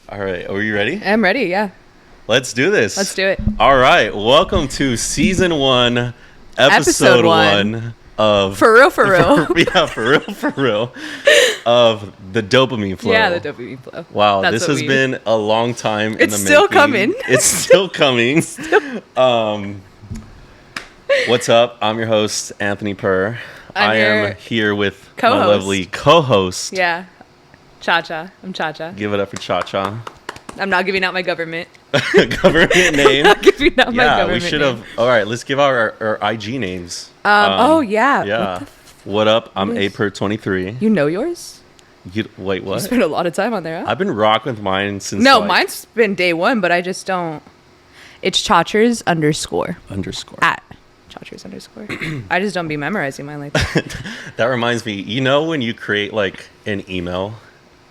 All right, are you ready? I'm ready, yeah. Let's do this. Let's do it. All right, welcome to season 1, episode 1 of For real, for real. for real of the dopamine flow. Yeah, the dopamine flow. Wow, That's this what has been a long time in the It's still making. coming. It's still coming. What's up? I'm your host, Anthony Purr. I am here with co-host. my lovely co-host. Yeah. Cha-Cha. I'm Cha-Cha. Give it up for Cha-Cha. I'm not giving out my government. Government name. I'm not giving out my government we should have. All right, let's give our IG names. Oh, yeah. Yeah. What up? I'm APER23. You know yours? Wait, what? You spent a lot of time on there, huh? I've been rocking with mine since. No, mine's been day one, but I just don't. It's Chachers _. At Chachers _. I just don't be memorizing mine like that. That reminds me, you know when you create like an email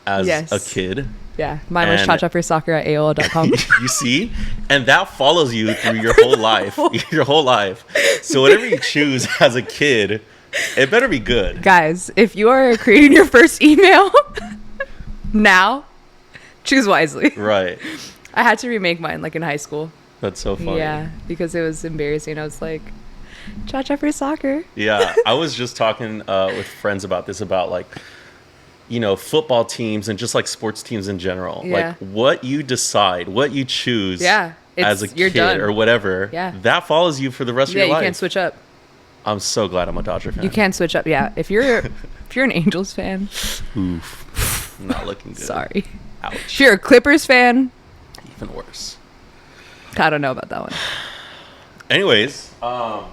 as a kid? Yeah, mine was chachaforsoccer@aol.com. You see? And that follows you through your whole life. Your whole life. So whatever you choose as a kid, it better be good. Guys, if you are creating your first email now, choose wisely. Right. I had to remake mine like in high school. That's so funny. Yeah, because it was embarrassing. I was like, Cha-Cha for soccer. Yeah, I was just talking with friends about this, about like, you know, football teams and just like sports teams in general. Yeah. Like what you decide, what you choose as a you're kid done. or whatever, that follows you for the rest of your life. Yeah, you can't switch up. I'm so glad I'm a Dodger fan. You can't switch up. Yeah, if you're an Angels fan, oof, not looking good. Sorry. Ouch. If you're a Clippers fan, even worse. I don't know about that one. Anyways, so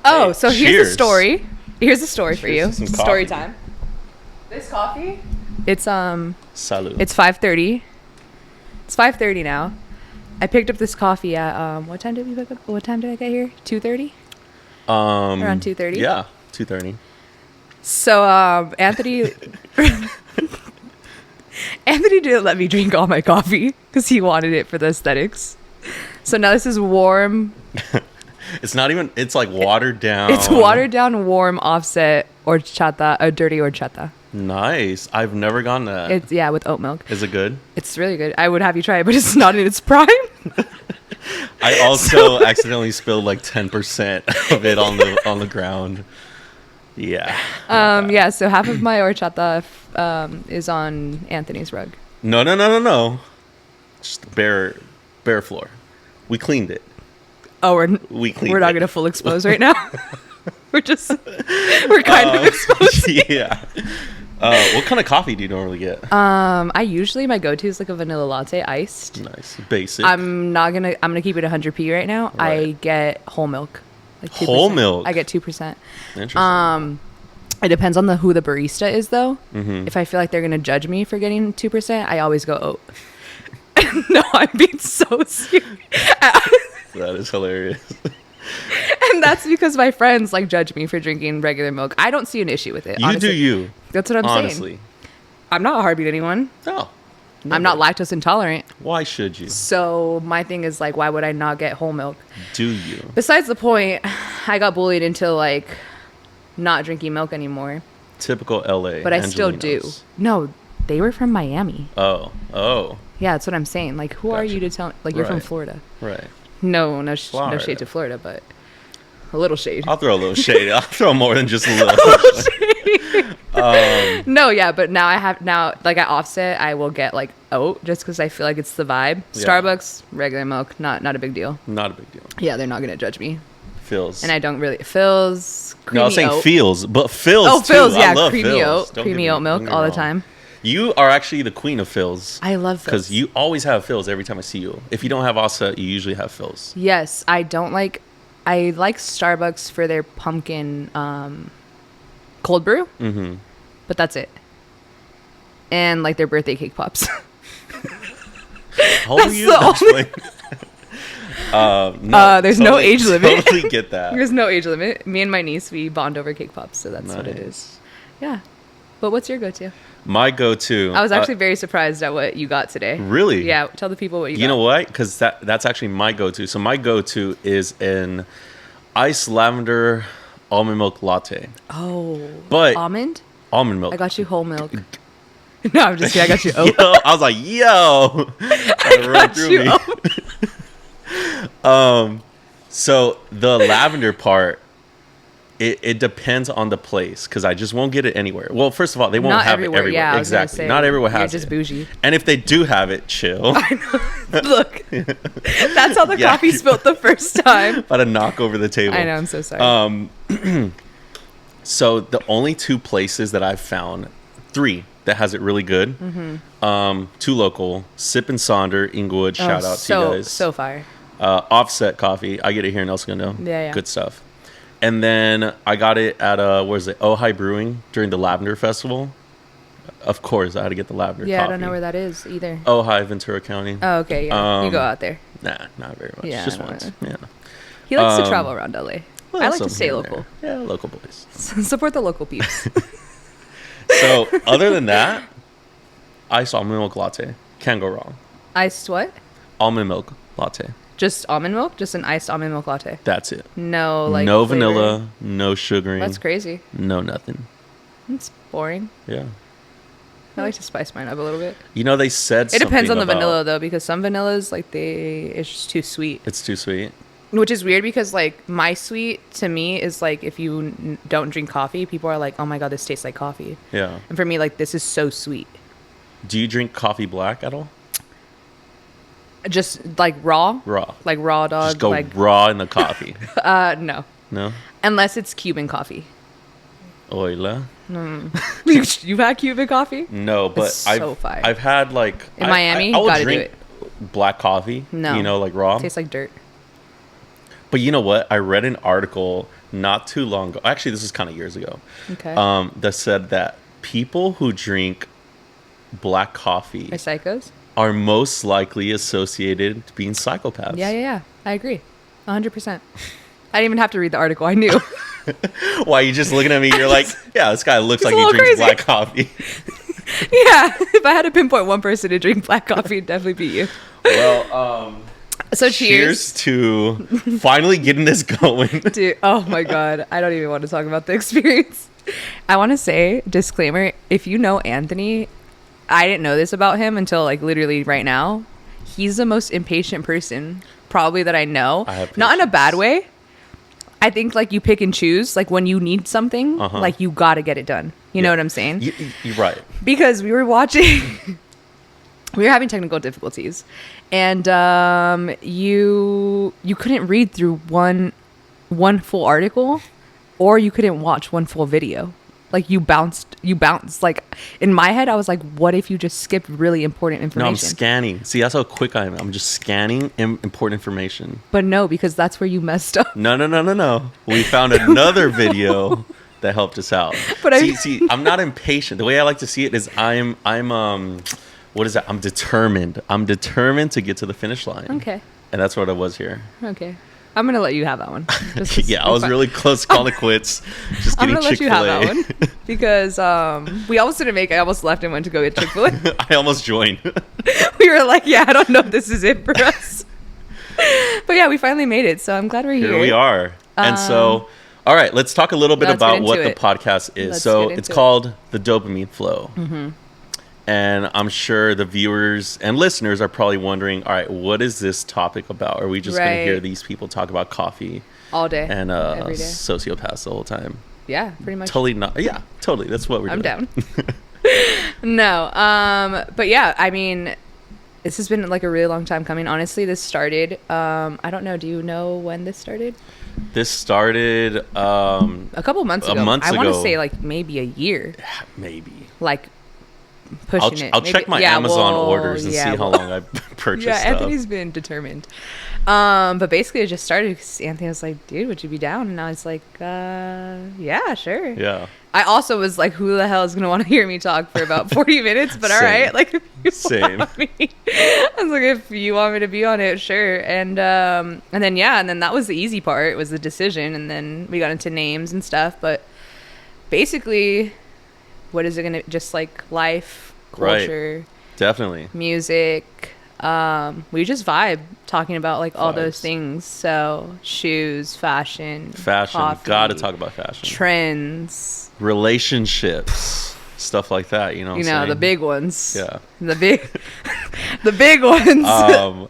cheers. here's a story. Here's a story for you. Story coffee. time. This coffee, it's Salud. It's 5:30. It's 5:30 now. I picked up this coffee at what time did we pick up? What time did I get here? 2:30. Around 2:30. Yeah, 2:30. So Anthony didn't let me drink all my coffee because he wanted it for the aesthetics. So now this is warm. It's not even. It's like watered down. It's watered down, warm offset horchata, a dirty horchata. Nice. I've never gotten that. It's with oat milk. Is it good? It's really good. I would have you try it, but it's not in its prime. I also accidentally spilled like 10% of it on the ground. Yeah. So half of my horchata is on Anthony's rug. No. Just bare floor. We cleaned it. Oh, We're not gonna full expose right now. we're kind of exposed. Yeah. What kind of coffee do you normally get? My go-to is like a vanilla latte iced. Nice. Basic. I'm gonna keep it 100p right now. Right. I get whole milk. Like 2%. Whole milk. I get 2%. Interesting. It depends on who the barista is though. Mm-hmm. If I feel like they're gonna judge me for getting 2%, I always go oat. No, I'm being so serious. That is hilarious. And that's because my friends like judge me for drinking regular milk. I don't see an issue with it. You honestly. do you. That's what I'm honestly. saying. I'm not hard to anyone. No. Never. I'm not lactose intolerant. Why should you? So my thing is like, why would I not get whole milk? Do you? Besides the point, I got bullied into like not drinking milk anymore. Typical LA. But I still do. No, they were from Miami. Oh. Yeah, that's what I'm saying. Like, who are you to tell? Like, you're from Florida. Right. No shade to Florida, but a little shade. I'll throw a little shade. I'll throw more than just a little shade. No, yeah, but now like at Offset, I will get like oat just because I feel like it's the vibe. Yeah. Starbucks, regular milk, not a big deal. Not a big deal. Yeah, they're not gonna judge me. Feels. And I don't really feels. No, I was saying oat. feels, but Phil's Oh, too. Phil's, yeah, I love creamy Phil's. oat, creamy oat milk all the time. You are actually the queen of Phil's. I love Phil's. Because you always have Phil's every time I see you. If you don't have Asa, you usually have Phil's. Yes, I like Starbucks for their pumpkin cold brew. Mm-hmm. But that's it. And like their birthday cake pops. How old are you? There's no age limit. Totally get that. There's no age limit. Me and my niece, we bond over cake pops, so that's what it is. Yeah. But what's your go-to? My go-to. I was actually very surprised at what you got today. Really? Yeah. Tell the people what you got. You know what? Because that's actually my go-to. So my go-to is an iced lavender almond milk latte. Oh. But almond milk. I got you whole milk. No, I'm just kidding. I got you. Yo, I was like, yo. I got you. So the lavender part, it depends on the place because I just won't get it anywhere. Well, first of all, they won't Not have everywhere. it everywhere. Yeah, I was gonna exactly. say, Not everywhere you're has just it. bougie. And if they do have it, chill. Look, that's how the Yeah. coffee spilled the first time. About to knock over the table. I know. I'm so sorry. So the only two places that I've found, three that has it really good. Two local, Sip and Sonder, Inglewood. Shout out to you guys. So fire. Offset Coffee. I get it here in El Segundo. Yeah. Good stuff. And then I got it at where is it? Ojai Brewing during the Lavender Festival. Of course, I had to get the lavender coffee. Yeah, I don't know where that is either. Ojai, Ventura County. Oh, okay. Yeah, you go out there. Nah, not very much. Yeah, Just no, once. no. Yeah. He likes to travel around LA. Well, I like some to stay here and local. there. Yeah, local boys. Support the local peeps. So, other than that, iced almond milk latte. Can't go wrong. Iced what? Almond milk latte. Just almond milk? Just an iced almond milk latte? That's it. No, like no flavor? vanilla, no sugaring. That's crazy. No nothing. It's boring. Yeah. I like to spice mine up a little bit. You know, they said It something depends on the about- vanilla though, because some vanillas it's just too sweet. It's too sweet. Which is weird because like my sweet to me is like if you don't drink coffee, people are like, "Oh my god, this tastes like coffee." Yeah. And for me, like this is so sweet. Do you drink coffee black at all? Just like raw. Raw. Like raw dog. Just go like raw in the coffee. no. No? Unless it's Cuban coffee. Oila? You've had Cuban coffee? No, but It's so fire. I've had like In Miami, I will gotta do drink black coffee. No. You know, like raw. Tastes like dirt. But you know what? I read an article not too long ago. Actually, this is kind of years ago. Okay. That said that people who drink black coffee Are psychos? are most likely associated to being psychopaths. Yeah. I agree. 100%. I didn't even have to read the article. I knew. Why you just looking at me? You're like, yeah, this guy looks like a he little drinks crazy. black coffee. Yeah. If I had to pinpoint one person to drink black coffee, it'd definitely be you. Well, So cheers to finally getting this going. Dude, oh my god, I don't even want to talk about the experience. I want to say, disclaimer, if you know Anthony, I didn't know this about him until like literally right now. He's the most impatient person probably that I know. Not in a bad way. I think like you pick and choose, like when you need something, like you got to get it done. You know what I'm saying? You're right. Because we were watching we were having technical difficulties and you couldn't read through one full article or you couldn't watch one full video. Like you bounced. Like in my head, I was like, what if you just skipped really important information? No, I'm scanning. See, that's how quick I am. I'm just scanning important information. But no, because that's where you messed up. No. We found another video that helped us out. But see, I'm not impatient. The way I like to see it is I'm what is that? I'm determined. I'm determined to get to the finish line. Okay. And that's what I was here. Okay. I'm going to let you have that one. Yeah, I was really close to calling it quits. Just I'm getting going to let you have Chick-fil-A. that one. Because we almost didn't make it. I almost left and went to go get Chick-fil-A. I almost joined. We were like, yeah, I don't know if this is it for us. But yeah, we finally made it. So I'm glad we're here. Here we are. And so, all right, let's talk a little bit about what the it. podcast is. Let's So get it's into called The Dopamine Flow. Mm-hmm. And I'm sure the viewers and listeners are probably wondering, all right, what is this topic about? Are we just going to hear these people talk about coffee all day and every day? Sociopaths the whole time? Yeah, pretty much. Totally not. Yeah, totally. That's what we're doing. I'm down. No, but yeah, I mean, this has been like a really long time coming. Honestly, this started, I don't know, do you know when this started? This started a couple months ago. I want to ago. say like maybe a year. Maybe. Like pushing it. I'll check my Amazon orders and see how long I've purchased yeah, stuff. Anthony's been determined. But basically it just started because Anthony was like, dude, would you be down? And I was like, yeah, sure. Yeah. I also was like, who the hell is going to want to hear me talk for about 40 minutes? But all right. Like, if you want me. I was like, if you want me to be on it, sure. And then, and then that was the easy part, was the decision. And then we got into names and stuff. But basically, what is it going to, just like life, culture. Right. Definitely. Music. We just vibe talking about like all those things. So shoes, fashion, coffee, gotta talk about fashion, trends, relationships, stuff like that. You know, you know, the big ones. Yeah. The big, the big ones.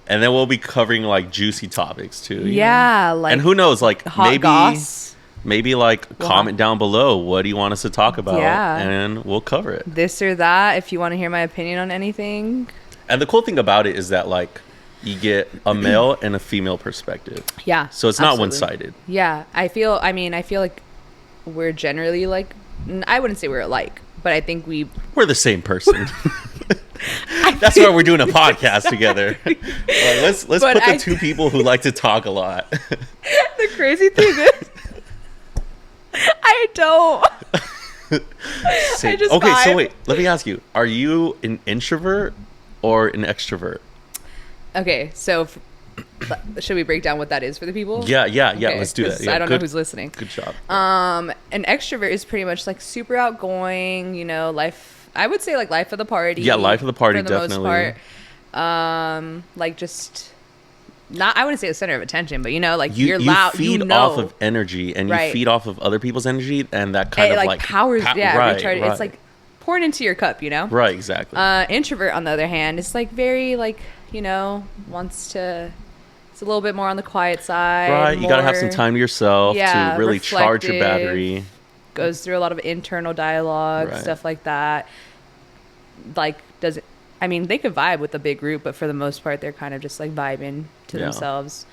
And then we'll be covering like juicy topics too. Yeah, like, and who knows, like hot goss. Maybe like comment down below, what do you want us to talk about? Yeah. And we'll cover it. This or that, if you want to hear my opinion on anything. And the cool thing about it is that like you get a male and a female perspective. Yeah. So it's not one-sided. Yeah. I feel like we're generally like, I wouldn't say we're alike, but I think we're the same person. That's why we're doing a podcast together. Let's put the two people who like to talk a lot. The crazy thing is, I don't. I just okay, vibe. So wait, let me ask you: are you an introvert or an extrovert? Okay, so should we break down what that is for the people? Yeah. Okay, Let's do that. Yeah, I don't know who's listening. Good job. An extrovert is pretty much like super outgoing. You know, I would say like life of the party. Yeah, life of the party, for the definitely. most part. Like just not. I wouldn't say the center of attention, but you know, like you're loud. You feed off of energy, and you feed off of other people's energy, and that kind of like powers. Right. It's like pouring into your cup. You know. Right. Exactly. Introvert, on the other hand, is like very like, you know, wants to. It's a little bit more on the quiet side. Right. You gotta have some time to yourself to really charge your battery. Goes through a lot of internal dialogue, stuff like that. Like, they could vibe with a big group, but for the most part, they're kind of just like vibing to themselves.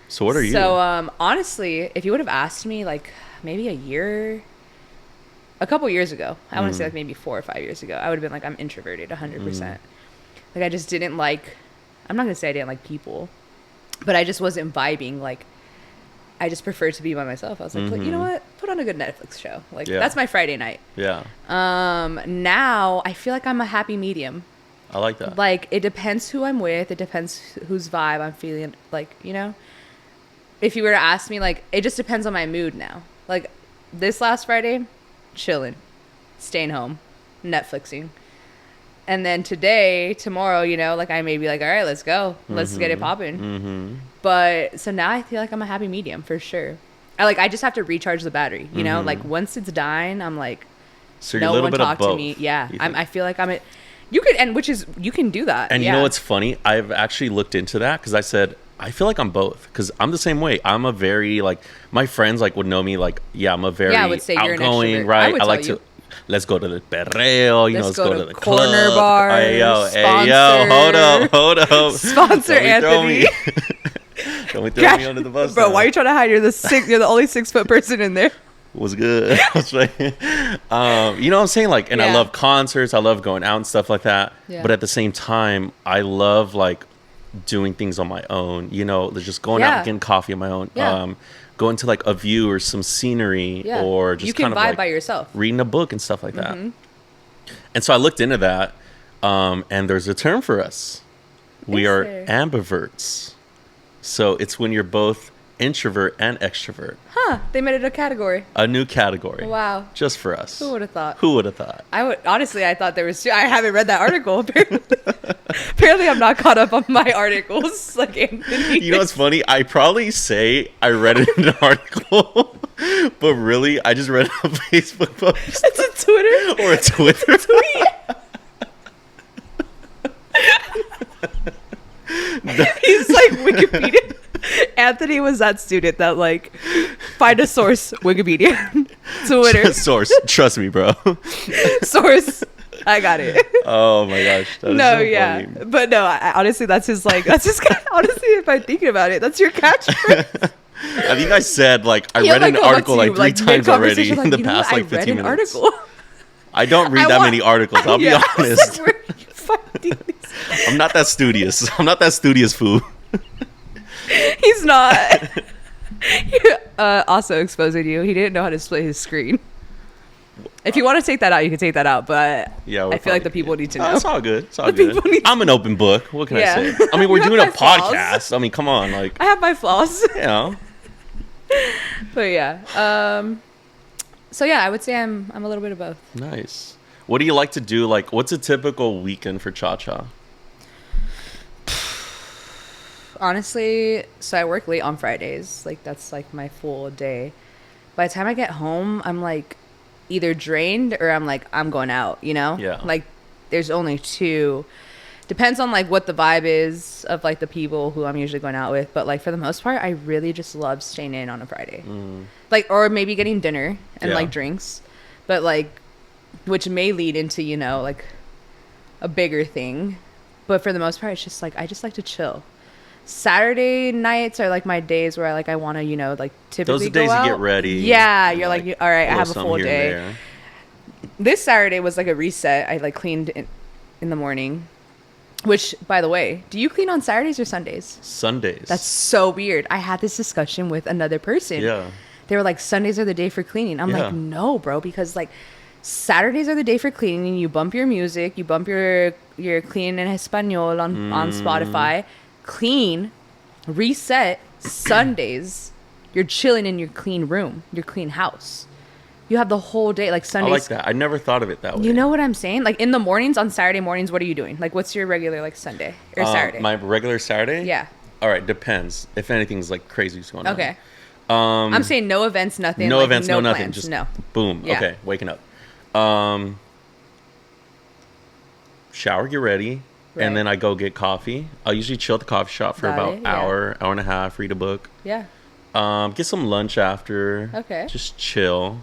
So what are you? So, honestly, if you would have asked me like maybe a couple years ago, I want to say like maybe 4 or 5 years ago, I would have been like, I'm introverted 100%. Like, I just didn't like, I'm not going to say I didn't like people, but I just wasn't vibing. Like, I just preferred to be by myself. I was like, you know what? Put on a good Netflix show. Like, that's my Friday night. Yeah. Now I feel like I'm a happy medium. I like that. Like, it depends who I'm with. It depends whose vibe I'm feeling. Like, you know, if you were to ask me, like, it just depends on my mood now. Like, this last Friday, chilling, staying home, Netflixing. And then tomorrow, you know, like I may be like, all right, let's go. Let's get it popping. But so now I feel like I'm a happy medium for sure. I just have to recharge the battery, you know, like once it's dying, I'm like, so you're no one talk to me. Yeah. I feel like you can do that. And you know what's funny? I've actually looked into that because I said, I feel like I'm both because I'm the same way. I'm a very like, my friends like would know me like, I'm a very I would say outgoing, you're an extrovert. right? I like to. Let's go to the perreo, let's go to the corner club. bar. Hey, yo, hold up. Sponsor Anthony. Don't throw me under the bus. Bro, why are you trying to hide? You're the only 6 foot person in there. Was good. You know what I'm saying? Like, and I love concerts. I love going out and stuff like that. Yeah. But at the same time, I love like doing things on my own. You know, just going out and getting coffee on my own. Yeah. Going to like a view or some scenery or just kind of vibe like by yourself, reading a book and stuff like that. And so I looked into that, and there's a term for us. We are ambiverts. So it's when you're both introvert and extrovert. They made it a category. A new category. Wow. Just for us. Who would have thought? Honestly, I thought there was two. I haven't read that article. Apparently I'm not caught up on my articles like Anthony. You know what's funny? I probably say I read it in an article, but really I just read a Facebook post. It's a Twitter. Or a Twitter tweet. He's like Wikipedia. Anthony was that student that like find a source, Wikipedia, Twitter. Source, trust me, bro. Source, I got it. Oh my gosh. Funny. But no, honestly, that's his honestly, if I'm thinking about it, that's your catchphrase. I think I said like I read an article like 3 times already in the past like 15 minutes. I don't read that many articles. I'll be honest. I'm not that studious. I'm not that studious, fool. He's not. Also exposing you. He didn't know how to split his screen. If you want to take that out, you can take that out. But I feel like the people need to know. It's all good. It's all good. I'm an open book. What can I say? I mean, we're doing a podcast. I mean, come on. Like, I have my flaws. You know. But yeah. So yeah, I would say I'm a little bit of both. Nice. What do you like to do? Like, what's a typical weekend for Cha-Cha? Honestly, so I work late on Fridays. Like, that's like my full day. By the time I get home, I'm like either drained or I'm like, I'm going out, you know? Yeah. Like, there's only two. Depends on, like, what the vibe is of, like, the people who I'm usually going out with. But, like, for the most part, I really just love staying in on a Friday. Like, or maybe getting dinner and, like, drinks. But, like, which may lead into, you know, like, a bigger thing. But for the most part, it's just, like, I just like to chill. Saturday nights are, like, my days where I want to, you know, like, typically those are days go out. you get ready. Yeah, you're like, all right, I have a full day. There. This Saturday was, like, a reset. I, like, cleaned in the morning. Which, by the way, do you clean on Saturdays or Sundays? Sundays. That's so weird. I had this discussion with another person. Yeah. They were like, Sundays are the day for cleaning. I'm like, no, bro, because, like, Saturdays are the day for cleaning. You bump your music. You bump your clean en español on Spotify. Clean, reset. Sundays, you're chilling in your clean room, your clean house. You have the whole day, like Sundays. I like that. I never thought of it that way. You know what I'm saying? Like, in the mornings, on Saturday mornings, what are you doing? Like, what's your regular, like, Sunday or Saturday? My regular Saturday? Yeah. All right, depends. If anything's, like, crazy's going on. Okay. I'm saying no events, nothing. No like, events, no nothing. plans, Just no. boom. Yeah. Okay, waking up. Shower, get ready. Right. And then I go get coffee. I'll usually chill at the coffee shop for about an hour and a half, read a book. Yeah. Get some lunch after. Okay. Just chill.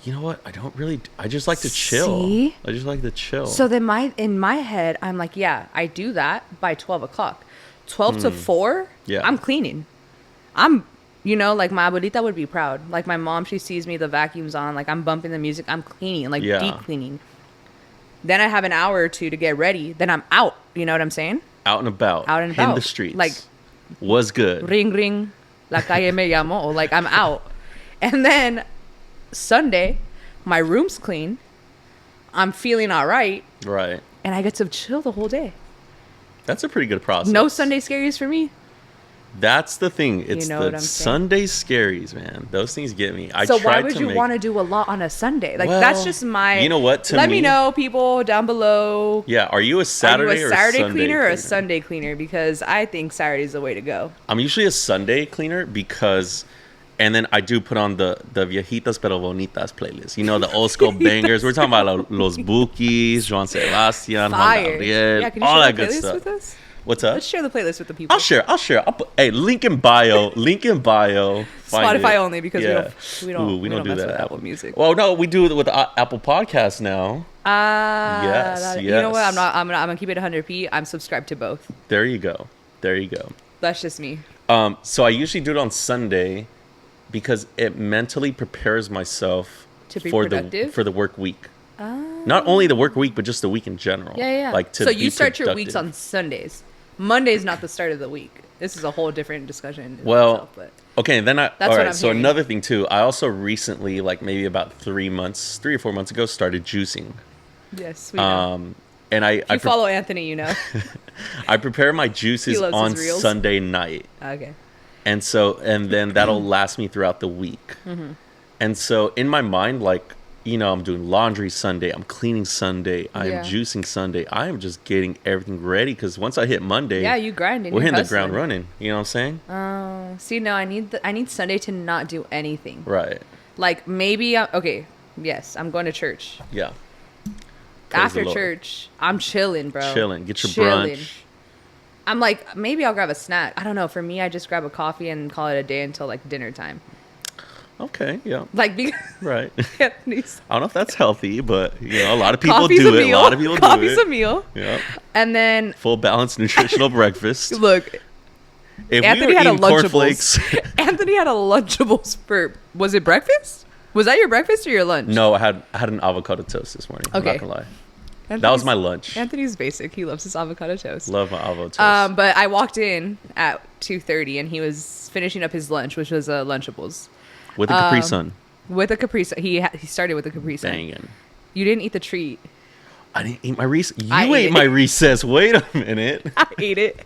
You know what? I just like to chill. See? I just like to chill. So then in my head, I'm like, yeah, I do that by 12 o'clock. 12 to 4, Yeah. I'm cleaning. I'm, you know, like, my abuelita would be proud. Like, my mom, she sees me, the vacuum's on, like, I'm bumping the music, I'm cleaning, like, deep cleaning. Then I have an hour or two to get ready. Then I'm out. You know what I'm saying? Out and about. Out and about. In the streets. Like, was good. Ring, ring, la calle me llamó. Like, I'm out. And then Sunday, my room's clean. I'm feeling all right. Right. And I get to chill the whole day. That's a pretty good process. No Sunday scaries for me. That's the thing. It's You know what I'm the saying? Sunday scaries, man. Those things get me. So why would you want to do a lot on a Sunday? Like, that's just my... You know what? Let me know, people down below. Yeah. Are you a Saturday Are you a Saturday Sunday cleaner or a Sunday cleaner? Because I think Saturday's the way to go. I'm usually a Sunday cleaner because... And then I do put on the Viejitas Pero Bonitas playlist. You know, the old school bangers. We're talking about Los Bukis, Joan Sebastian, Juan Gabriel, Yeah, can you all share that the good playlist stuff. with us? What's up? Let's share the playlist with the people. I'll share. I'll put, hey, link in bio. Spotify only because we don't do mess that. with Apple Music. Well, no, we do it with Apple Podcasts now. Yes. You know what? I'm gonna keep it 100p. I'm subscribed to both. There you go. That's just me. So I usually do it on Sunday because it mentally prepares myself To be for productive? the work week. Not only the work week, but just the week in general. Yeah. Like so you start your weeks on Sundays. Monday's not the start of the week. This is a whole different discussion. Well, but okay, then That's all what right. I'm So hearing. another thing too, I also recently, like maybe about 3 or 4 months ago, started juicing. yes, we know. And I If you follow Anthony, you know. I prepare my juices loves on his reels. Sunday night. Okay. And then that'll last me throughout the week. Mm-hmm. And so in my mind, like, you know, I'm doing laundry Sunday, I'm cleaning Sunday, I am juicing Sunday. I am just getting everything ready because once I hit Monday, you grinding. we're you're hitting the ground hustling. running. You know what I'm saying? See, no, I need Sunday to not do anything. Right. Like, maybe okay. Yes, I'm going to church. Yeah. Praise After the Lord. church, I'm chilling, bro. Chilling. Get your brunch. I'm like, maybe I'll grab a snack. I don't know. For me, I just grab a coffee and call it a day until, like, dinner time. Okay, yeah. Like, because Right. Anthony's I don't know if that's healthy, but, you know, a lot of people coffee's do a it. meal. A lot of people Coffee's do it. a meal. Yeah. And then, Full balanced nutritional breakfast. look, If Anthony we were had a eating Lunchables. cornflakes. Anthony had a Lunchables for, was it breakfast? Was that your breakfast or your lunch? No, I had an avocado toast this morning. I'm Okay. not gonna lie. Anthony's, That was my lunch. Anthony's basic. He loves his avocado toast. Love my avocado toast. But I walked in at 2:30 and he was finishing up his lunch, which was a Lunchables. With a Capri Sun. With a Capri Sun. He started with a Capri Sun. Banging. You didn't eat the treat. I didn't eat my recess. I You ate ate it. my recess. Wait a minute. I ate it.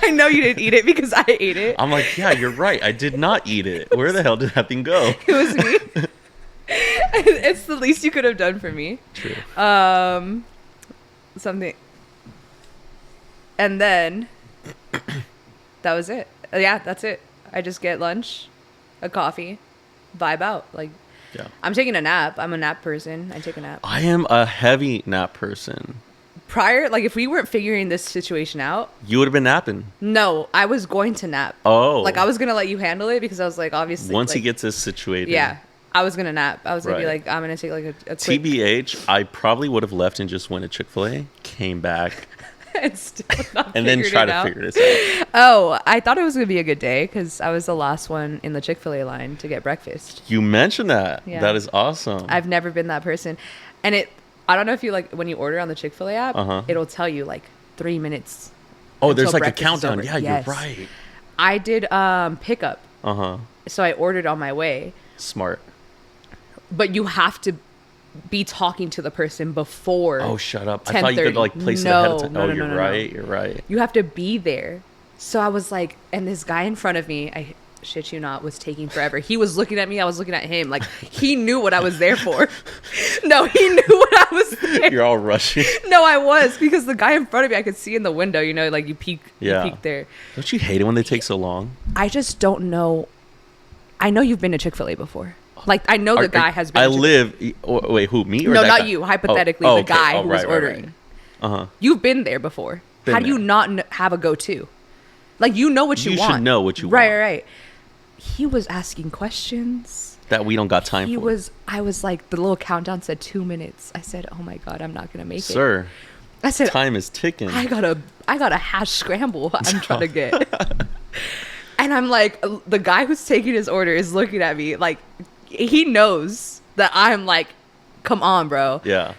I know you didn't eat it because I ate it. I'm like, yeah, you're right. I did not eat it. Where the hell did that thing go? It was me. It's the least you could have done for me. True. Something. And then that was it. Yeah, that's it. I just get lunch, a coffee, vibe out. Like, Yeah. I'm taking a nap. I'm a nap person. I take a nap. I am a heavy nap person. Prior, like if we weren't figuring this situation out, You would have been napping. no, I was going to nap. Oh. Like I was gonna let you handle it because I was like, obviously, Once like, he gets this situated. yeah, I was gonna nap. I was gonna be Right. like, I'm gonna take like a quick TBH, I probably would have left and just went to Chick-fil-A, came back, and still not and then figured try it to out. figure this out. Oh, I thought it was gonna be a good day because I was the last one in the Chick-fil-A line to get breakfast. You mentioned that. Yeah. That is awesome. I've never been that person, and I don't know if you like when you order on the Chick-fil-A app, it'll tell you like 3 minutes. Oh, there's until like a breakfast is countdown. over. Yeah, Yes. you're right. I did pickup, so I ordered on my way. Smart. But you have to be talking to the person before. Oh, shut up. I thought you could like place it ahead of time. Oh, you're right. You're right. You have to be there. So I was like, and this guy in front of me, I shit you not, was taking forever. He was looking at me. I was looking at him. Like he knew what I was there for. No, he knew what I was there. You're all rushing. No, I was, because the guy in front of me, I could see in the window, you know, like you peek there. Don't you hate it when they take so long? I just don't know. I know you've been to Chick-fil-A before. Like, I know the guy has been. Wait, who, me or no, that not guy? you. Hypothetically, the guy who was ordering. Uh-huh. You've been there before. How do you not have a go-to? Like, you know what you want. You should know what you want. Right. He was asking questions that we don't got time for. I was like, the little countdown said 2 minutes. I said, oh my God, I'm not going to make it. Sir, I said, time is ticking. I got a hash scramble I'm trying to get. And I'm like, the guy who's taking his order is looking at me like, he knows that I'm like, come on, bro. Yeah.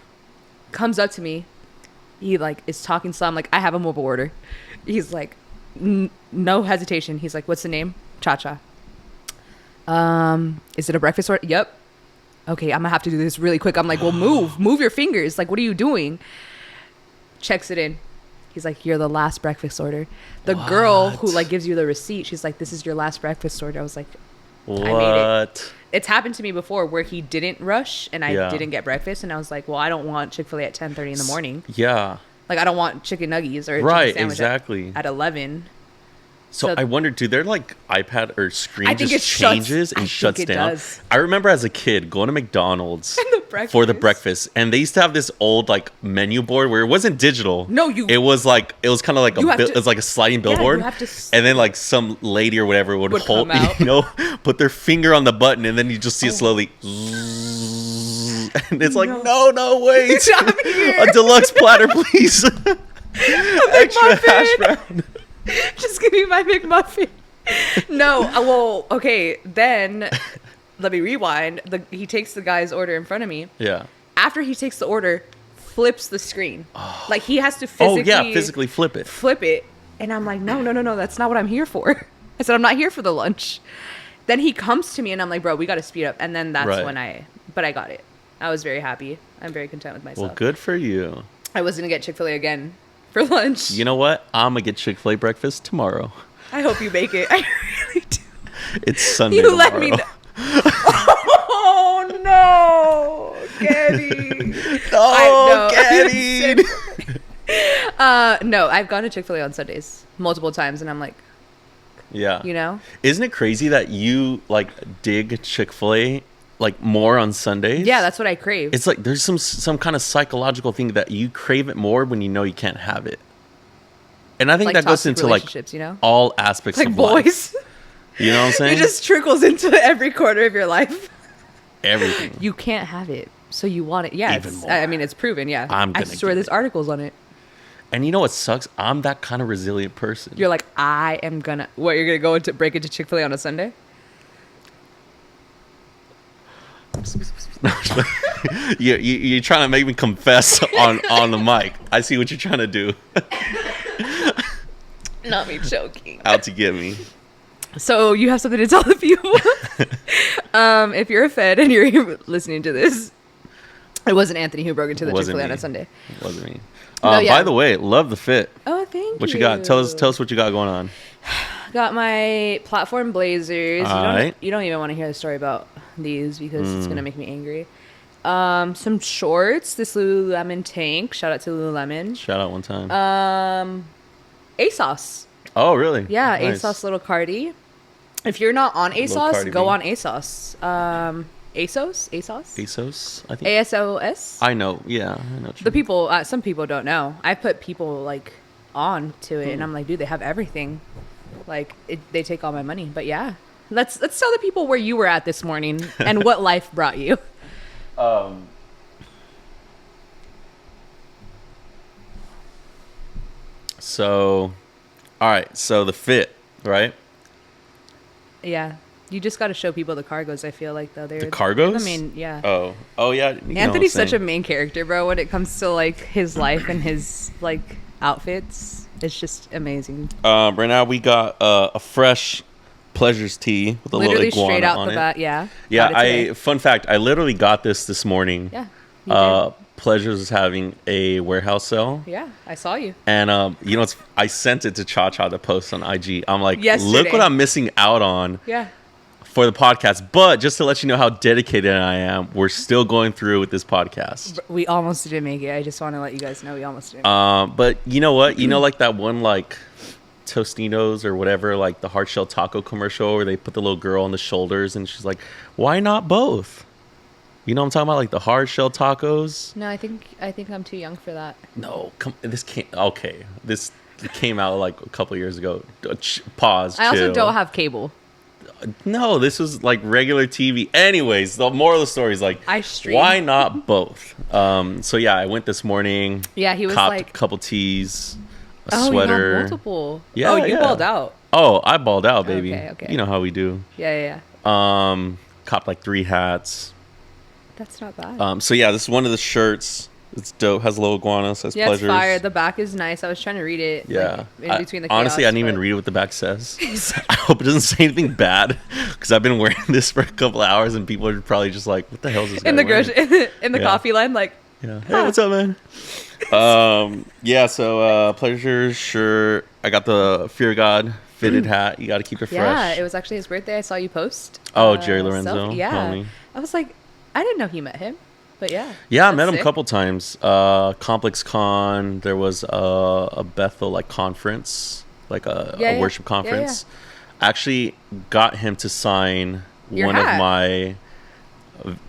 Comes up to me. He like is talking some, like, I have a mobile order. He's like, no hesitation. He's like, what's the name? Cha-Cha. Is it a breakfast order? Yep. Okay, I'm gonna have to do this really quick. I'm like, well, move your fingers. Like, what are you doing? Checks it in. He's like, you're the last breakfast order. The girl who like gives you the receipt, she's like, this is your last breakfast order. I was like, what? I made it. It's happened to me before where he didn't rush and I didn't get breakfast, and I was like, well, I don't want Chick-fil-A at 10:30 in the morning. Yeah. Like, I don't want chicken nuggets or a right, chicken sandwich exactly. at 11. So I wondered, do their like iPad or screen just changes and shuts down? Does. I remember as a kid going to McDonald's for the breakfast, and they used to have this old like menu board where it wasn't digital. No, it was like kind of like it was like a sliding billboard, and then like some lady or whatever would hold, you know, put their finger on the button, and then you just see it slowly. And it's like, no, wait, a deluxe platter, please. Extra hash brown. Just give me my McMuffin. No, well, okay, then let me rewind. He takes the guy's order in front of me. Yeah. After he takes the order, flips the screen. Like, he has to physically flip it. Flip it. And I'm like, no, that's not what I'm here for. I said, I'm not here for the lunch. Then he comes to me and I'm like, bro, we got to speed up. And then that's when I got it. I was very happy. I'm very content with myself. Well, good for you. I was going to get Chick-fil-A again for lunch. You know what? I'm going to get Chick-fil-A breakfast tomorrow. I hope you make it. I really do. It's Sunday You let me know. Oh, no. Gabby. No, Gabby. No, I've gone to Chick-fil-A on Sundays multiple times, and I'm like, yeah. You know? Isn't it crazy that you, like, dig Chick-fil-A, like, more on Sundays? Yeah, that's what I crave. It's like there's some kind of psychological thing that you crave it more when you know you can't have it. And I think like that goes into, like, you know? all aspects like of boys. life. You know what I'm saying? It just trickles into every corner of your life. Everything. You can't have it, so you want it. Yeah, even more. I mean, it's proven, yeah. I swear there's articles on it. And you know what sucks? I'm that kind of resilient person. You're like, I am gonna... What, you're gonna go into break into Chick-fil-A on a Sunday? You're trying to make me confess on the mic. I see what you're trying to do. Not me joking. Out to get me. So you have something to tell the people. If you're a Fed and you're listening to this, it wasn't Anthony who broke into the Chick-fil-A on a Sunday. It wasn't me. No, yeah. By the way, love the fit. Oh, thank you. What you got? Tell us what you got going on. Got my platform blazers. All You don't even want to hear the story about these because it's gonna make me angry. Some shorts. This Lululemon tank. Shout out to Lululemon. Shout out one time. ASOS. Oh, really? Yeah, nice. ASOS little cardi. If you're not on ASOS, go on ASOS. ASOS, I think. ASOS. I know. Yeah, I know. The people, some people don't know. I put people like on to it, and I'm like, dude, they have everything. Like, they take all my money. But yeah, let's tell the people where you were at this morning and what life brought you. So, all right. So the fit, right? Yeah. You just got to show people the cargos, I feel like, though. The cargos? I mean, yeah. Oh, yeah. Anthony's such a main character, bro, when it comes to, like, his life and his, like, outfits. It's just amazing. Right now we got a fresh Pleasures tee with a literally little iguana straight out on the it. bat, yeah. Yeah, fun fact, I literally got this morning. Yeah. You did. Pleasures is having a warehouse sale. Yeah, I saw you. And I sent it to Cha Cha to post on IG. I'm like, Yesterday. Look what I'm missing out on. Yeah. For the podcast. But just to let you know how dedicated I am, we're still going through with this podcast. We almost didn't make it. I just want to let you guys know we almost didn't. But you know what? You know, like that one, like Tostitos or whatever, like the hard shell taco commercial where they put the little girl on the shoulders and she's like, why not both? You know what I'm talking about? Like the hard shell tacos? No, I think I'm too young for that. No, this came out like a couple years ago. Pause. I also chill. don't have cable. No, this was like regular TV. Anyways, the moral of the story is like, I stream. Why not both? So yeah, I went this morning. Yeah, he was copped like a couple tees, a you sweater. got multiple. Yeah, you balled out. Oh, I balled out, baby. Okay. You know how we do. Yeah. Copped like 3 hats. That's not bad. So yeah, this is one of the shirts. It's dope. Has a little iguana. Says Pleasures. It's fire. The back is nice. I was trying to read it. Yeah. Like, in between the chaos, honestly, I didn't even read what the back says. I hope it doesn't say anything bad because I've been wearing this for a couple hours and people are probably just like, "What the hell is this?" In the coffee line, like, yeah. Hey, what's up, man? Yeah. So Pleasures shirt. I got the Fear God fitted hat. You got to keep it fresh. Yeah, it was actually his birthday. I saw you post. Oh, Jerry Lorenzo. Yeah. Homie. I was like, I didn't know he met him. But yeah. Yeah, I met him a couple times. Complex Con. There was a Bethel like conference, like a worship conference. Yeah. I actually got him to sign one of my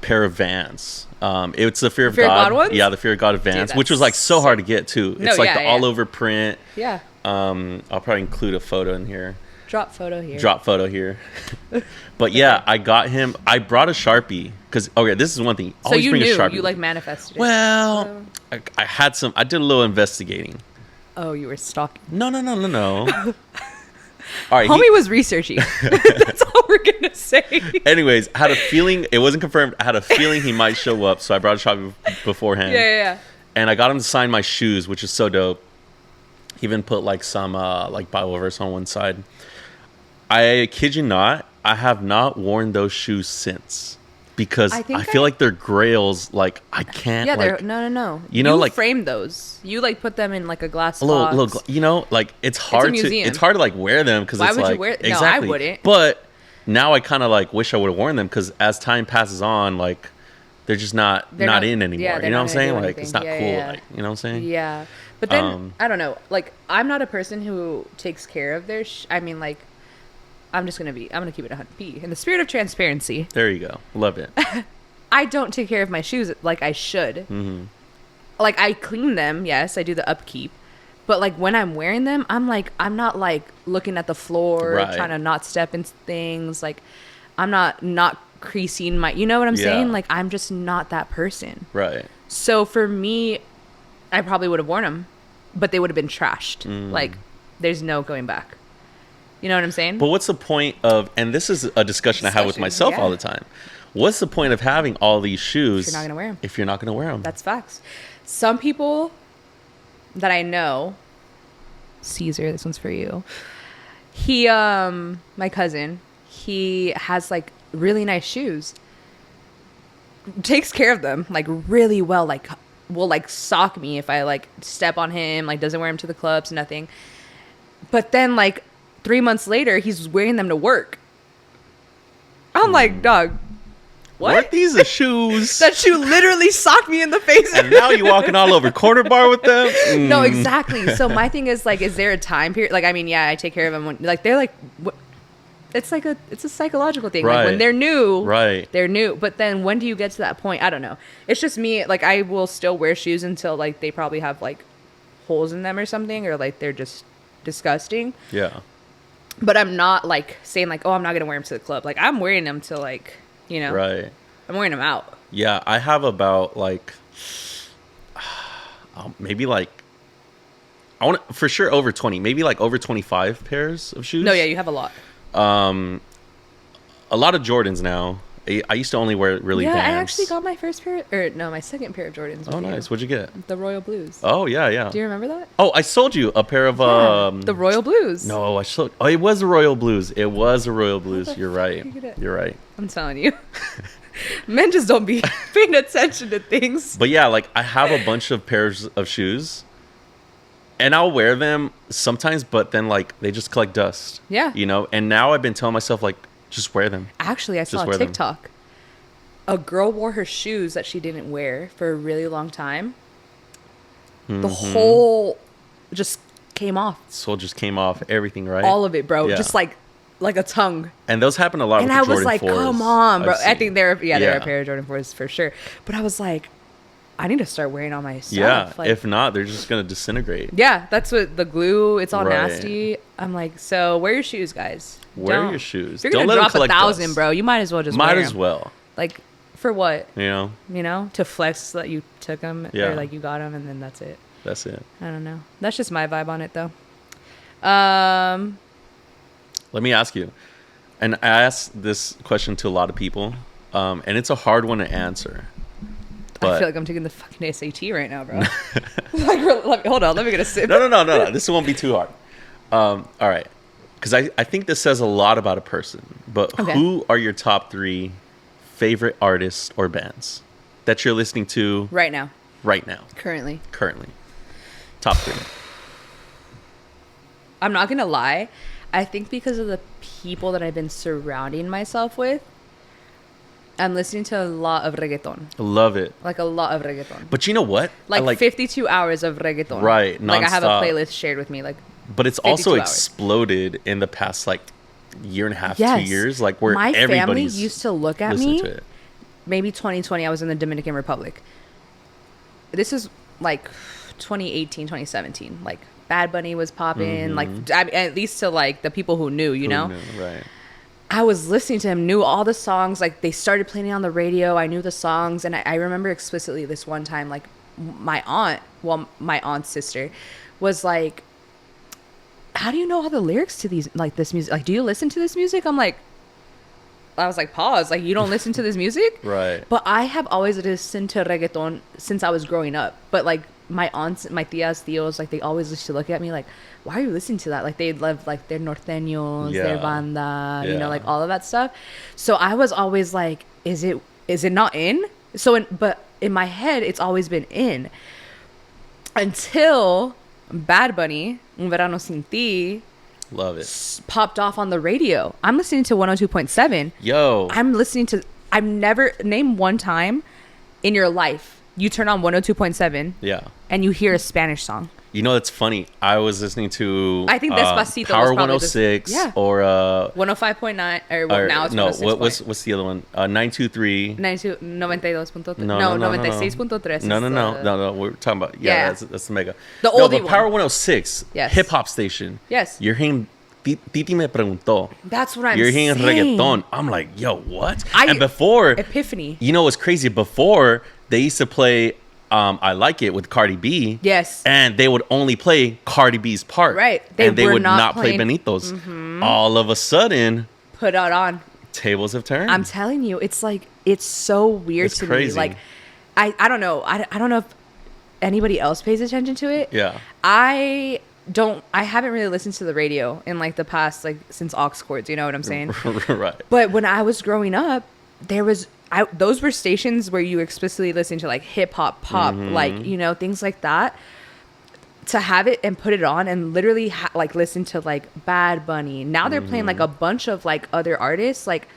pair of Vans. It's the Fear of God ones? Yeah, the Fear of God Vans, which was like so hard to get too. It's like the all over print. Yeah. I'll probably include a photo in here. Drop photo here. But yeah, I got him. I brought a Sharpie because this is one thing. So you knew you like manifested it. Well, I had some. I did a little investigating. Oh, you were stalking? No. All right, homie was researching. That's all we're gonna say. Anyways, I had a feeling it wasn't confirmed. I had a feeling he might show up, so I brought a Sharpie beforehand. Yeah. And I got him to sign my shoes, which is so dope. He even put like some like Bible verse on one side. I kid you not, I have not worn those shoes since because I feel like they're grails. Like I can't. Yeah, like, they're no. You know, like framed those. You like put them in like a glass box. Little, like it's hard it's hard to like wear them because it's like. Why would you wear? Exactly. No, I wouldn't. But now I kind of like wish I would have worn them because as time passes on, like they're just not in anymore. Yeah, you know what I'm saying? Like it's not cool. Yeah. Like you know what I'm saying? Yeah, but then I don't know. Like I'm not a person who takes care of their. I mean, like. I'm gonna keep it 100p in the spirit of transparency. There you go. Love it. I don't take care of my shoes like I should. Mm-hmm. Like I clean them. Yes, I do the upkeep. But like when I'm wearing them, I'm not like looking at the floor, trying to not step into things. Like I'm not creasing my, you know what I'm saying? Like I'm just not that person. Right. So for me, I probably would have worn them, but they would have been trashed. Like there's no going back. You know what I'm saying? But what's the point of, and this is a discussion I have with myself all the time. What's the point of having all these shoes if you're not going to wear them? If you're not going to wear them? That's facts. Some people that I know, Caesar, this one's for you. He, my cousin, he has like really nice shoes. Takes care of them like really well. Like will like sock me if I like step on him. Like doesn't wear them to the clubs, nothing. But then like 3 months later, he's wearing them to work. I'm like, dog, what? These are shoes. That shoe literally socked me in the face. And now you're walking all over Corner Bar with them? No, exactly. So my thing is, like, is there a time period? Like, I mean, yeah, I take care of them. Like, they're like, it's like it's a psychological thing. Right. Like when they're new, right, they're new. But then when do you get to that point? I don't know. It's just me. Like I will still wear shoes until like they probably have like holes in them or something, or like they're just disgusting. yeah, But I'm not like saying like, oh, I'm not gonna wear them to the club. Like I'm wearing them to like, you know, right. I'm wearing them out. Yeah, I have about like maybe like I want for sure over 20, maybe like over 25 pairs of shoes. No, yeah, you have a lot. A lot of Jordans now. I used to only wear really Yeah, Vans. I actually got my first pair, or no, my second pair of Jordans. Oh, nice. What'd you get? The Royal Blues. Oh, yeah. Do you remember that? Oh, I sold you a pair of The Royal Blues. No, I sold. Oh, it was a Royal Blues. It was a Royal Blues. You're right. You're right. I'm telling you. Men just don't be paying attention to things. But yeah, like I have a bunch of pairs of shoes, and I'll wear them sometimes, but then like they just collect dust. Yeah. You know, and now I've been telling myself like, just wear them. Actually, I saw a TikTok. A girl wore her shoes that she didn't wear for a really long time. Mm-hmm. The whole just came off. Sole just came off. Everything, right? All of it, bro. Yeah. Just like a tongue. And those happen a lot. And with I the was Jordan like, 4s come on, bro. I think they're Yeah. a pair of Jordan 4s for sure. But I was like, I need to start wearing all my stuff. Yeah. Like, if not, they're just gonna disintegrate. yeah, that's what the glue. It's all Right. nasty. I'm like, so wear your shoes, guys. Wear your shoes. If you're Don't gonna let them drop collect 1,000, dust. bro, you might as well just Might wear as 'em. well. Like, for what? You know, To flex that you took them Yeah. or like you got them, and then that's it. that's it. I don't know. That's just my vibe on it, though. Let me ask you, and I asked this question to a lot of people, and it's a hard one to answer. But I feel like I'm taking the fucking SAT right now, bro. Hold on, let me get a sip. No. This won't be too hard. All right, because I think this says a lot about a person. But Okay. Who are your top 3 favorite artists or bands that you're listening to Right now, currently? currently. Top 3. I'm not gonna lie. I think because of the people that I've been surrounding myself with, I'm listening to a lot of reggaeton. Love it. Like a lot of reggaeton. But you know what? Like 52 hours of reggaeton. Right, Like I have a nonstop. playlist shared with me. Like, But it's also 52 hours. exploded in the past like year and a half, Yes. 2 years. Like where my family everybody's used to look at listening me. to it. Maybe 2020, I was in the Dominican Republic. This is like 2018, 2017. Like Bad Bunny was popping. Like at least to like the people who knew, you know. Who knew? Right. I was listening to him, knew all the songs. Like they started playing it on the radio. I knew the songs, and I remember explicitly this one time, like my aunt's sister, was like, "How do you know all the lyrics to these like this music? Like, do you listen to this music?" I was like, pause. Like, you don't listen to this music? Right. But I have always listened to reggaeton since I was growing up. But like my aunts, my tias, tios, like they always used to look at me like, why are you listening to that? Like they love like their norteños, their Yeah. banda, you Yeah. know, like all of that stuff. So I was always like, is it not in? But in my head, it's always been in. Until Bad Bunny, Un Verano Sin Ti, Love it. popped off on the radio. I'm listening to 102.7. Yo. I've never, name one time in your life you turn on 102.7 Yeah. and you hear a Spanish song. You know, it's funny. I was listening to I think Despacito Power was probably 106 yeah. or 105.9 or now it's 106. what's the other one? 923. 92.3. No, 96.3. No. We're talking about that's the mega. The no, oldie but Power one. 106. Yes. Hip hop station. Yes. You're hearing Titi me preguntó. That's what I'm You're saying. hearing reggaeton. I'm like, yo, what? I- and before Epiphany. you know what's crazy? Before they used to play I Like It with Cardi B. Yes. And they would only play Cardi B's part. Right. And they were would not play playing- Benito's. All of a sudden, Put it on. tables have turned. I'm telling you, it's like, it's so weird It's to crazy. me. Like, I don't know. I don't know if anybody else pays attention to it. Yeah. I haven't really listened to the radio in like the past, like since aux chords, you know what I'm saying? Right. But when I was growing up, those were stations where you explicitly listen to like hip hop, pop, like, you know, things like that. To have it and put it on and literally like listen to like Bad Bunny. Now they're playing like a bunch of like other artists, like,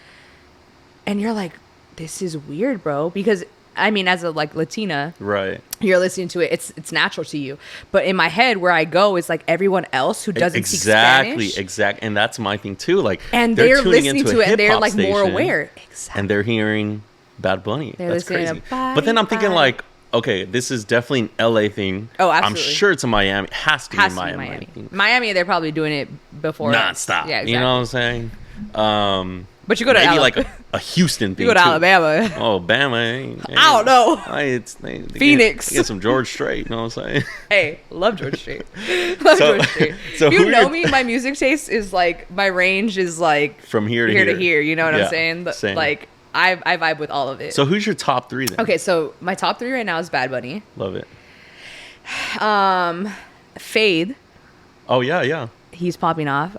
and you're like, this is weird, bro, because I mean, as a like Latina, right, you're listening to it, it's natural to you. But in my head, where I go is like everyone else who doesn't speak Spanish. Exactly, and that's my thing too. Like, and they're listening to it, and they're like more aware. Exactly, and they're hearing Bad Bunny. That's crazy. But then I'm thinking like, okay, this is definitely an LA thing. Oh, absolutely. I'm sure it's a Miami. It has to be Miami. Miami, they're probably doing it before. Nonstop. Yeah, exactly. You know what I'm saying? But you go to maybe like a Houston thing. You go to Alabama. Oh, Bama. I don't know. Phoenix. Get some George Strait. You know what I'm saying? Hey, love George Strait. George Strait. So you know me, my music taste is like, my range is like from here to here. You know what I'm saying? Same. Like, I vibe with all of it. So who's your top 3 then? Okay, so my top 3 right now is Bad Bunny. Love it. Fade. Oh yeah. He's popping off.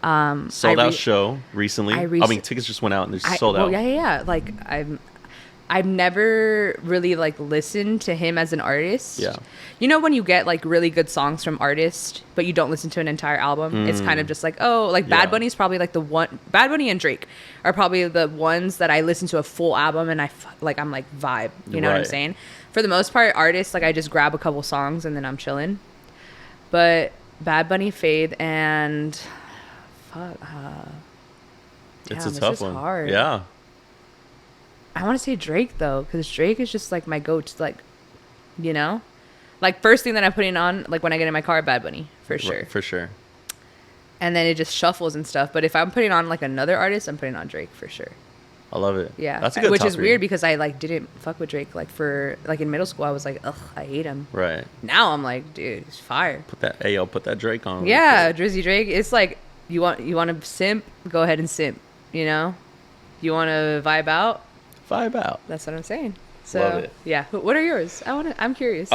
Sold out show recently. I mean, tickets just went out and they're sold out. Yeah. Like I've never really like listened to him as an artist. Yeah. You know when you get like really good songs from artists, but you don't listen to an entire album? It's kind of just like, oh, like Bad Bunny's probably like the one. Bad Bunny and Drake are probably the ones that I listen to a full album and I'm like vibe. You know what I'm saying? For the most part, artists, like I just grab a couple songs and then I'm chilling. But Bad Bunny, Fade, and fuck. It's a tough one. Hard. Yeah. I want to say Drake though, because Drake is just like my go-to, like, you know, like first thing that I'm putting on, like when I get in my car, Bad Bunny for sure. Right, for sure. And then it just shuffles and stuff. But if I'm putting on like another artist, I'm putting on Drake for sure. I love it. Yeah, that's a good. Which is weird because I like didn't fuck with Drake like for like in middle school. I was like, ugh, I hate him. Right. Now I'm like, dude, he's fire. Put that Drake on. Yeah, Drizzy Drake. It's like you want to simp, go ahead and simp. You know, you want to vibe out. Vibe out. That's what I'm saying. So love it. Yeah. What are yours? I'm curious.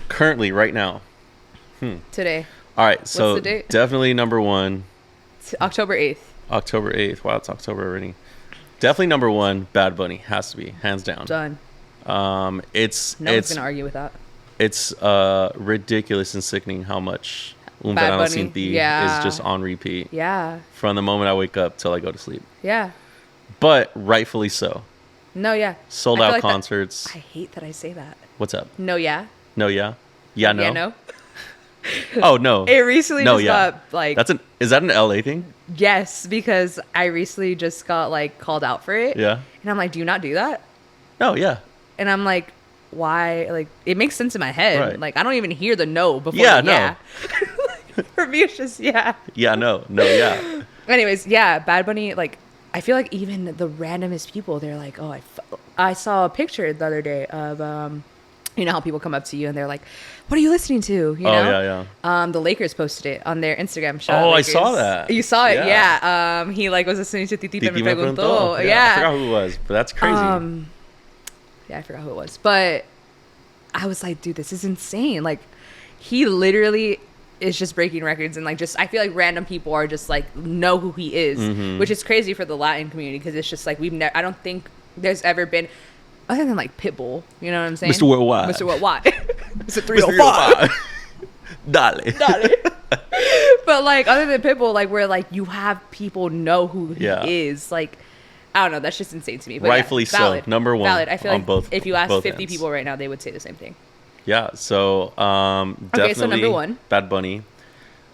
Currently, right now. Today. All right. So what's the date? Definitely number 1. It's October 8th. October 8th. Wow, it's October already. Definitely number 1, Bad Bunny. Has to be. Hands down. Done. No one's going to argue with that. It's ridiculous and sickening how much Un Verano Sin Ti is just on repeat. Yeah. From the moment I wake up till I go to sleep. Yeah. But rightfully so. No, yeah. Sold out like concerts. I hate that I say that. What's up? No, yeah. No, yeah. Yeah, no. Yeah, no. Oh, no. It recently got like... Is that an LA thing? Yes, because I recently just got like called out for it. Yeah. And I'm like, do you not do that? No, yeah. And I'm like, why? Like, it makes sense in my head. Right. Like, I don't even hear the no before yeah, the no. yeah. For me, it's just yeah. Yeah, no, yeah. Anyways, yeah, Bad Bunny, like, I feel like even the randomest people, they're like, oh, I saw a picture the other day of, you know how people come up to you and they're like, what are you listening to? You know? Yeah. The Lakers posted it on their Instagram. I saw that. You saw it? Yeah. He like was listening to Titi Me Preguntó. Yeah. I forgot who it was, but that's crazy. Yeah, I forgot who it was. But I was like, dude, this is insane. Like, he literally is just breaking records and like just I feel like random people are just like know who he is, which is crazy for the Latin community because it's just like I don't think there's ever been other than like Pitbull, you know what I'm saying? Mr. Worldwide. Mr. 305. Dale. But like other than Pitbull, like where like you have people know who he is, like I don't know, that's just insane to me. But rightfully so. Number 1. Valid. I feel like both, if you ask 50 ends. people right now, they would say the same thing. Yeah, so definitely okay, so number 1. Bad Bunny.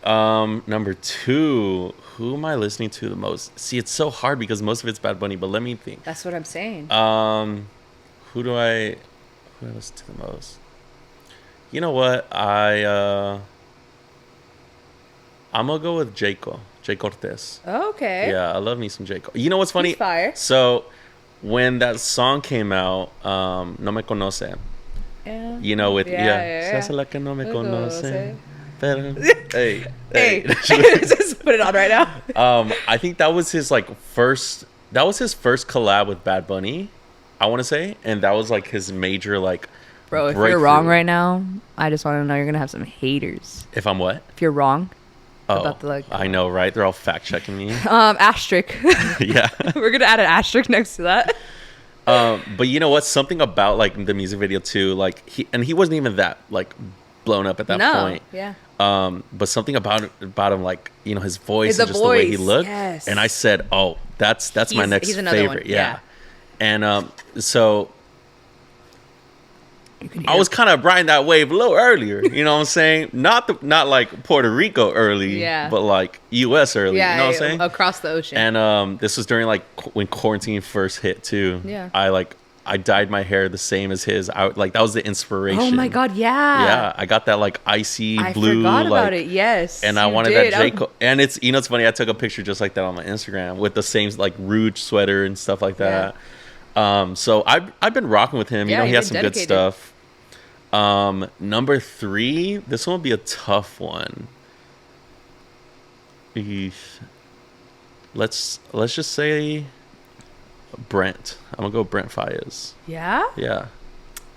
Number 2, who am I listening to the most? See, it's so hard because most of it's Bad Bunny, but let me think. That's what I'm saying. Who do I listen to the most? You know what? I'm gonna go with Jay Cortez. Okay. Yeah, I love me some Jay. You know what's funny? He's fire. So when that song came out, No Me Conoce. Yeah. You know, with Se hace la que no me conoce. Pero, hey. Just put it on right now. I think that was his first collab with Bad Bunny, I want to say, and that was like his major Bro, if you're wrong right now, I just want to know you're gonna have some haters. If I'm what? If you're wrong. Oh, about the, I know, right? They're all fact checking me. Asterisk. Yeah. We're gonna add an asterisk next to that. But you know what? Something about the music video too, he wasn't even that blown up at that point. Yeah. But something about him, his voice and just the way he looked. Yes. And I said, oh, that's my next he's another favorite. One. Yeah. And so I was kind of riding that wave a little earlier. You know what I'm saying? Not like Puerto Rico early, but like U.S. early. Yeah, you know what I'm saying? Across the ocean. And this was during like when quarantine first hit too. Yeah. I dyed my hair the same as his. That was the inspiration. Oh my God, yeah. Yeah, I got that like icy blue. I forgot about it. Yes. And I wanted that J. Cole. And it's it's funny. I took a picture just like that on my Instagram with the same like Rouge sweater and stuff like that. Yeah. So I've been rocking with him. You know, he has some good stuff. Number 3, this one will be a tough one. Let's just say Brent. I'm gonna go Brent Fayez. Yeah? Yeah.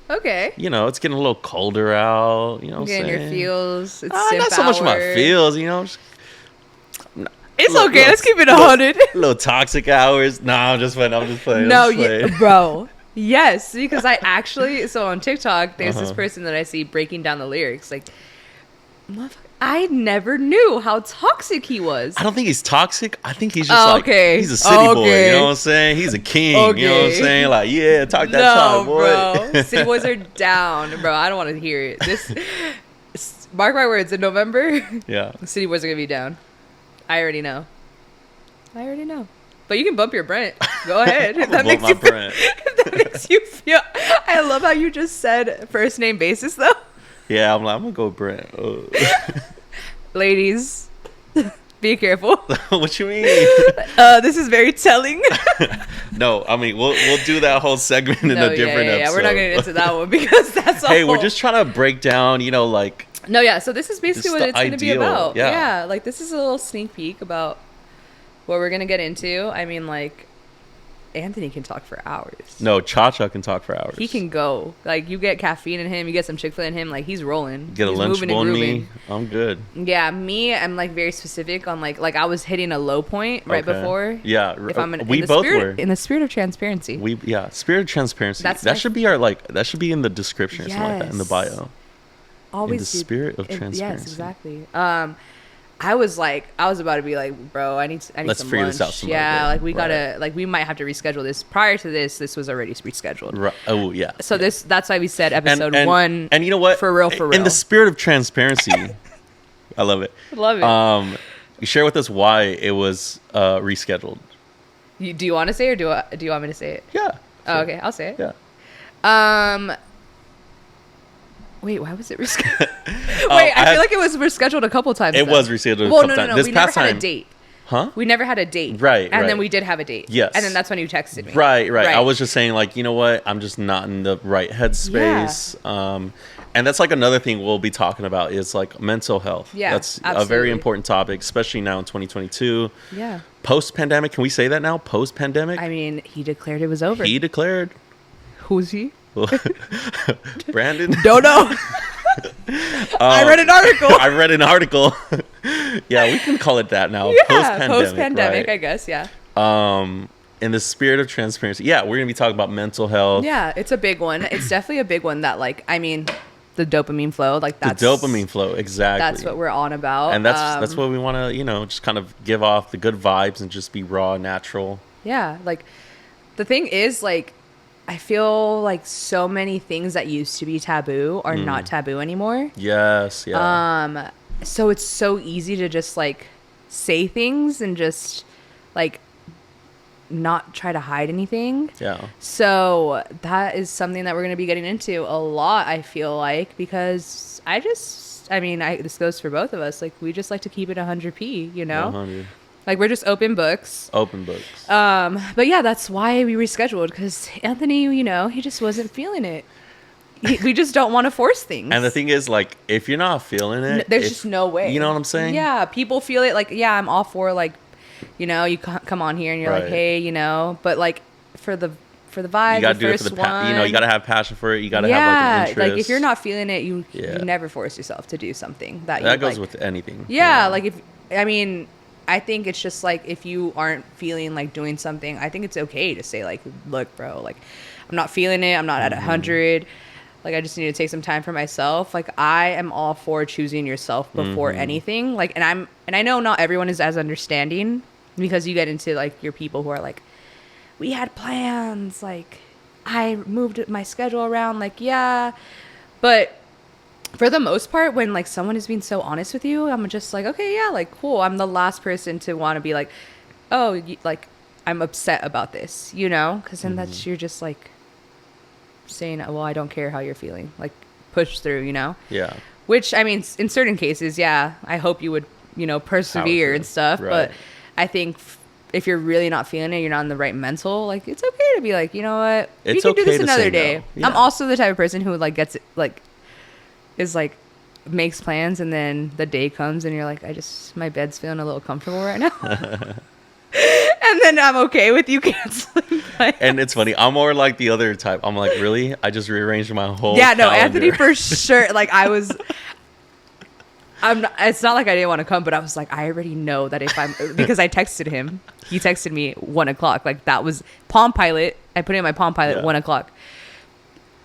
Okay. You know, it's getting a little colder out. You know what I'm saying? Getting your feels. It's not so much my feels, you know. It's okay. Let's keep it 100. Little toxic hours. Nah, I'm just playing. No, bro. Yes, because I actually, so on TikTok, there's this person that I see breaking down the lyrics. Like, I never knew how toxic he was. I don't think he's toxic. I think he's just he's a city boy. You know what I'm saying? He's a king. You know what I'm saying? Like, yeah, talk that talk, boy. Bro. City boys are down, bro. I don't want to hear it. Mark my words, in November, city boys are going to be down. I already know. But you can bump your Brent. Go ahead. If that makes you feel. I love how you just said first name basis though. Yeah, I'm gonna go Brent. Ladies, be careful. What you mean? This is very telling. No, I mean we'll do that whole segment in a different episode. Yeah, we're not gonna get into that one because that's all. Hey, we're just trying to break down, like. No, yeah. So this is basically what it's gonna be about. Yeah, like this is a little sneak peek about what we're gonna get into. I mean, like, Anthony can talk for hours. No, Cha-Cha can talk for hours. He can go. Like, you get caffeine in him, you get some Chick-fil-A in him, like, he's rolling. Get a Lunchable in me, I'm good. Yeah, me, I'm, like, very specific on, like I was hitting a low point right before. Yeah, if I'm we both were. In the spirit of transparency. Spirit of transparency. That should be that should be in the description or something like that, in the bio. Always in the spirit of transparency. Yes, exactly. I was about to be like, bro, I need Let's some figure lunch. this out some yeah, like we gotta, like we might have to reschedule this. Prior to this was already rescheduled. Right. Oh yeah. So that's why we said episode 1. And you know what? For real. In the spirit of transparency, I love it. Love it. You share with us why it was rescheduled. Do you want to say it, or do you want me to say it? Yeah. Oh, okay, I'll say it. Yeah. Wait, why was it rescheduled? Wait, I feel like it was rescheduled a couple times. It was rescheduled a couple times. No. This we past never time, had a date. Huh? We never had a date. Right. And then we did have a date. Yes. And then that's when you texted me. Right. I was just saying, like, you know what? I'm just not in the right headspace. Yeah. And that's like another thing we'll be talking about is like mental health. Yeah. That's absolutely a very important topic, especially now in 2022. Yeah. Post-pandemic. Can we say that now? Post-pandemic? I mean, he declared it was over. He declared. Who's he? Brandon? Don't know. I read an article. Yeah, we can call it that now. Yeah, post-pandemic, right? I guess, yeah. In the spirit of transparency, yeah, we're going to be talking about mental health. Yeah, it's a big one. It's definitely a big one that, like, I mean, the dopamine flow, like that's... The dopamine flow, exactly. That's what we're on about. And that's what we want to, just kind of give off the good vibes and just be raw, natural. Yeah, like, the thing is, like, I feel like so many things that used to be taboo are not taboo anymore. Yes, yeah. So it's so easy to just like say things and just like not try to hide anything. Yeah. So that is something that we're going to be getting into a lot, I feel like, because this goes for both of us. Like, we just like to keep it 100p, you know? 100. Like, we're just open books. But yeah, that's why we rescheduled, because Anthony, he just wasn't feeling it. We just don't want to force things. And the thing is, like, if you're not feeling it, there's just no way. You know what I'm saying? Yeah, people feel it. Like, yeah, I'm all for, like, you come on here and you're like, hey, but like for the vibe, you gotta do it for the you gotta have passion for it. You gotta have like an interest. Like, if you're not feeling it, you never force yourself to do something that goes with anything. Yeah, like I think it's just like, if you aren't feeling like doing something, I think it's okay to say, like, look, bro, like, I'm not feeling it. I'm not at 100. Like, I just need to take some time for myself. Like, I am all for choosing yourself before anything. Like, and I know not everyone is as understanding, because you get into like your people who are like, we had plans, like, I moved my schedule around. Like, yeah. But for the most part, when like someone is being so honest with you, I'm just like, okay, yeah, like cool. I'm the last person to want to be like, oh, like I'm upset about this, you know? Because then that's, you're just like saying, well, I don't care how you're feeling. Like, push through, you know? Yeah. Which, I mean, in certain cases, yeah, I hope you would, you know, persevere and stuff. Right. But I think if you're really not feeling it, you're not in the right mental, like, it's okay to be like, you know what? It's we can okay do this to another say day. no. Yeah. I'm also the type of person who, like, gets it, like, is like, makes plans and then the day comes and you're like, my bed's feeling a little comfortable right now. And then I'm okay with you canceling plans. And it's funny. I'm more like the other type. I'm like, really? I just rearranged my whole calendar. calendar. Anthony for sure. Like it's not like I didn't want to come, but I was like, I already know that if because I texted him, he texted me 1:00. Like that was Palm Pilot. I put it in my Palm Pilot 1:00.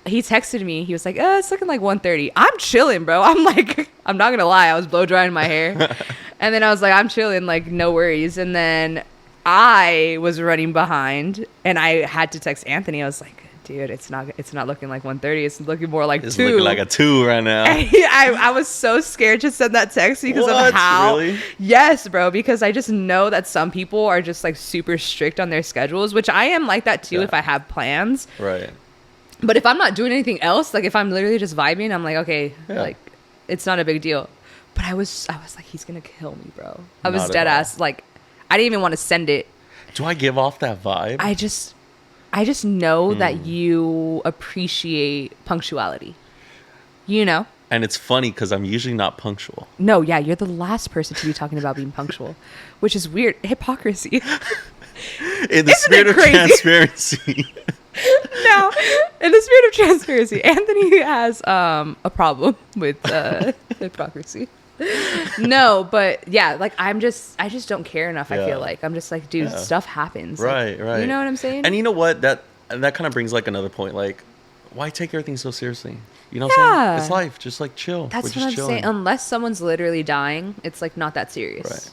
He texted me. He was like, it's looking like 1:30. I'm chilling, bro. I'm like, I'm not going to lie. I was blow drying my hair. And then I was like, I'm chilling. Like, no worries. And then I was running behind and I had to text Anthony. I was like, dude, it's not looking like 1:30. It's looking more like 2. It's looking like a 2 right now. I was so scared to send that text because of how. Really? Yes, bro. Because I just know that some people are just like super strict on their schedules, which I am like that too if I have plans. Right. But if I'm not doing anything else, like if I'm literally just vibing, I'm like, okay, like it's not a big deal. But I was like, he's gonna kill me, bro. I was dead ass. Like, I didn't even want to send it. Do I give off that vibe? I just know that you appreciate punctuality. You know? And it's funny because I'm usually not punctual. No, yeah, you're the last person to be talking about being punctual, which is weird. Hypocrisy. In the spirit of transparency. No, in the spirit of transparency, Anthony has a problem with hypocrisy. No, but yeah, like I just don't care enough. I feel like I'm just like, dude, stuff happens. Right, like, right. You know what I'm saying? And you know what? That kind of brings like another point. Like, why take everything so seriously? You know what I'm saying? It's life. Just like chill. That's what I'm saying. Unless someone's literally dying, it's like not that serious. Right.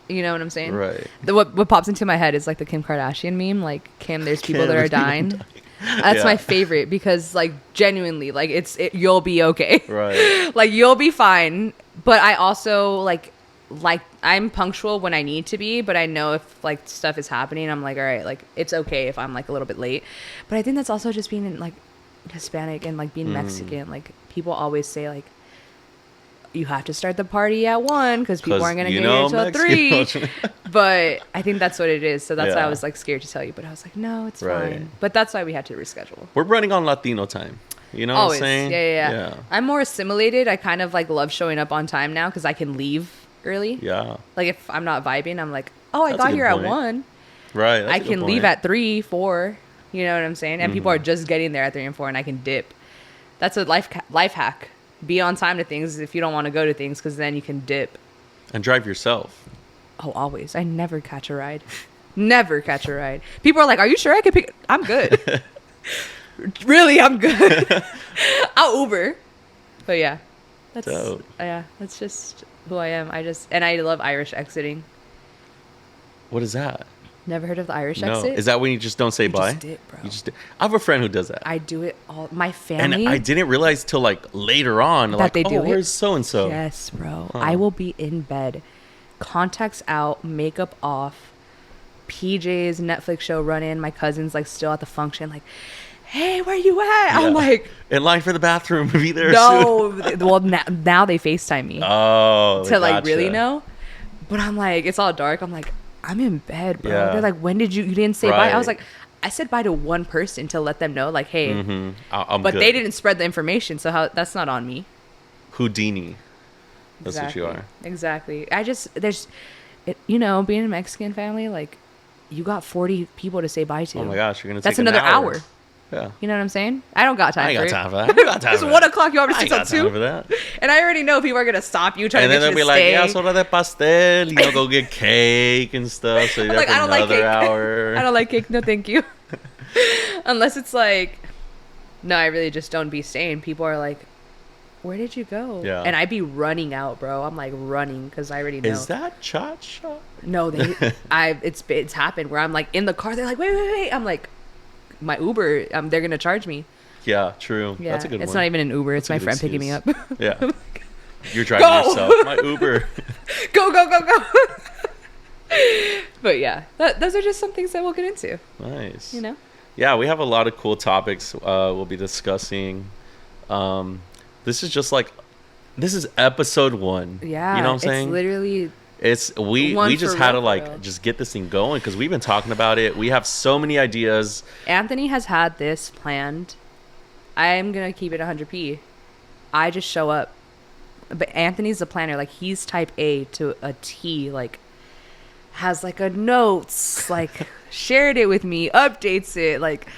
You know what I'm saying? Right. What pops into my head is like the Kim Kardashian meme. Like, Kim, there's people that are dying. That's my favorite because like genuinely, like you'll be okay. Right. Like you'll be fine. But I also like I'm punctual when I need to be, but I know if like stuff is happening, I'm like, all right, like it's okay if I'm like a little bit late. But I think that's also just being like Hispanic and like being Mexican. Like people always say like, you have to start the party at 1 because people aren't going to get here until 3. But I think that's what it is. So that's why I was like scared to tell you. But I was like, no, it's fine. But that's why we had to reschedule. We're running on Latino time. You know what I'm saying? Yeah. I'm more assimilated. I kind of like love showing up on time now because I can leave early. Yeah. Like if I'm not vibing, I'm like, oh, I got here at 1. Right. I can leave at 3, 4. You know what I'm saying? And people are just getting there at 3 and 4 and I can dip. That's a life hack. Be on time to things if you don't want to go to things because then you can dip. And drive yourself. Oh, always. I never catch a ride. Never catch a ride. People are like, are you sure I can pick? I'm good. Really, I'm good. I'll Uber. But yeah. That's dope. Yeah, that's just who I am. And I love Irish exiting. What is that? Never heard of the Irish exit? Is that when you just don't say bye? Just dip, bro. You just dip. I have a friend who does that. I do it all. My family. And I didn't realize till like later on. That like, they do it. Where's so and so? Yes, bro. I will be in bed, contacts out, makeup off, PJs, Netflix show running. My cousin's like still at the function, like, hey, where you at? Yeah. I'm like, in line for the bathroom. Be there no. Soon. Well, now they FaceTime me. Oh, to like really know. But I'm like, it's all dark. I'm like, I'm in bed, bro. Yeah. They're like, when did you didn't say bye? I was like, I said bye to one person to let them know, like, hey. I'm but good. They didn't spread the information, so that's not on me. Houdini. That's what you are. Exactly. Being a Mexican family, like, you got 40 people to say bye to. Oh my gosh, you're gonna take that's another hour. Yeah. You know what I'm saying? I don't got time for it. I ain't got time for that. I got time it's 1 o'clock. You already 6 till 2. For that. And I already know people are going to stop you trying to get you to stay. And then they'll be like, yeah, soda de pastel. Go get cake and stuff. So you're like, I don't like cake. Hour. I don't like cake. No, thank you. Unless it's like, no, I really just don't be staying. People are like, where did you go? Yeah. And I be running out, bro. I'm like running because I already know. Is that cha-cha? No, it's happened where I'm like in the car. They're like, wait. I'm like, my Uber, they're gonna charge me. Yeah, true. Yeah, That's a good one. It's not even an Uber. It's my friend picking me up. Yeah. You're driving yourself. My Uber. Go. But yeah, those are just some things that we'll get into. Nice. You know? Yeah, we have a lot of cool topics we'll be discussing. This is episode 1. Yeah. You know what I'm saying? It's literally... we just had to just get this thing going because we've been talking about it. We have so many ideas. Anthony has had this planned. I'm gonna keep it 100p. I just show up. But Anthony's the planner. Like, he's type A to a T. Like, has like a notes. Like, shared it with me. Updates it. Like,